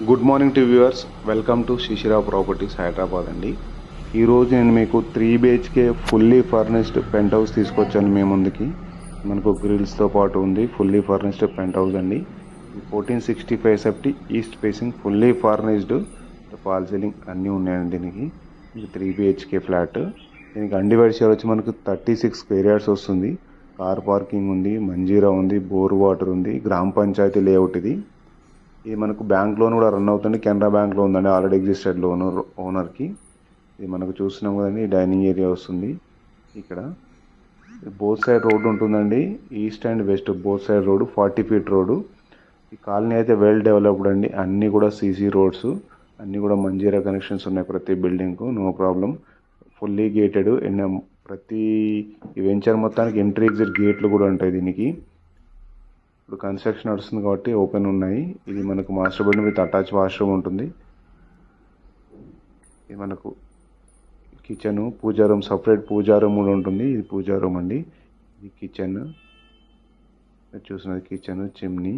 Good morning to viewers, welcome to Shishira properties Hyderabad అండి. ఈరోజు నేను మీకు 3 BHK fully furnished pent house తీసుకొచ్చాను మీ ముందుకి. మనకు గ్రిల్స్తో పాటు ఉంది. ఫుల్లీ ఫర్నిష్డ్ పెంట్ హౌస్ అండి. 1465 safety east facing fully furnished, fall ceiling అన్నీ ఉన్నాయండి. దీనికి 3 BHK ఫ్లాట్. దీనికి అన్డివైడ్ షేర్ వచ్చి మనకు 36 స్క్వేర్ యార్డ్స్ వస్తుంది. కార్ పార్కింగ్ ఉంది, మంజీరా ఉంది, బోర్ వాటర్ ఉంది, గ్రామ పంచాయతీ లేఅవుట్ ఇది. ఇది మనకు బ్యాంక్ లోన్ కూడా రన్ అవుతుంది. కెనరా బ్యాంక్లో ఉందండి, ఆల్రెడీ ఎగ్జిస్టెడ్ లోన్ ఓనర్కి. ఇది మనకు చూస్తున్నాం కదండి, డైనింగ్ ఏరియా వస్తుంది. ఇక్కడ బోత్ సైడ్ రోడ్డు ఉంటుందండి, east and west both side road, 40 feet road. ఈ కాలనీ అయితే వెల్ డెవలప్డ్ అండి. అన్నీ కూడా సీసీ రోడ్స్, అన్నీ కూడా మంజీరా కనెక్షన్స్ ఉన్నాయి ప్రతి బిల్డింగ్కు, నో ప్రాబ్లం. Fully gated. ప్రతి ఈ వెంచర్ మొత్తానికి ఎంట్రీ ఎగ్జిట్ గేట్లు కూడా ఉంటాయి దీనికి. ఇప్పుడు కన్స్ట్రక్షన్ నడుస్తుంది కాబట్టి ఓపెన్ ఉన్నాయి. ఇది మనకు master bedroom with attach washroom ఉంటుంది. ఇది మనకు కిచెన్, పూజా రూమ్, సపరేట్ పూజా రూమ్ కూడా ఉంటుంది. ఇది పూజా రూమ్ అండి. ఇది కిచెన్, చూసినది కిచెన్, చిమ్నీ,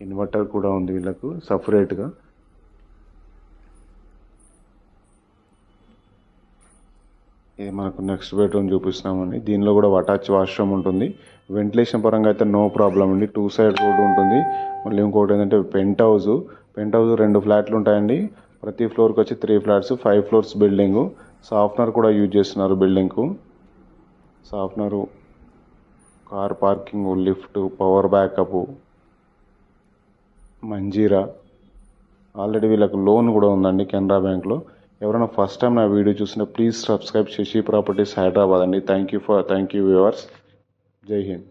ఇన్వర్టర్ కూడా ఉంది వీళ్ళకు సపరేట్గా. ఇది మనకు నెక్స్ట్ బెడ్రూమ్ చూపిస్తున్నామండి. దీనిలో కూడా అటాచ్ వాష్రూమ్ ఉంటుంది. వెంటిలేషన్ పరంగా అయితే నో ప్రాబ్లం అండి. 2 సైడ్ రోడ్ ఉంటుంది. మళ్ళీ ఇంకోటి ఏంటంటే పెంట్ హౌస్ 2 ఫ్లాట్లు ఉంటాయండి. ప్రతి ఫ్లోర్కి వచ్చి 3 ఫ్లాట్స్, 5 ఫ్లోర్స్ బిల్డింగు. సాఫ్ట్నర్ కూడా యూజ్ చేస్తున్నారు బిల్డింగ్కు. Softener, car parking, lift, power backup, Manjira. Already వీళ్ళకు లోన్ కూడా ఉందండి కెనరా బ్యాంక్లో. ఎవరైనా ఫస్ట్ టైం నా వీడియో చూసినా please subscribe Sashi properties Hyderabad అండి. Thank you viewers. జై హింద్.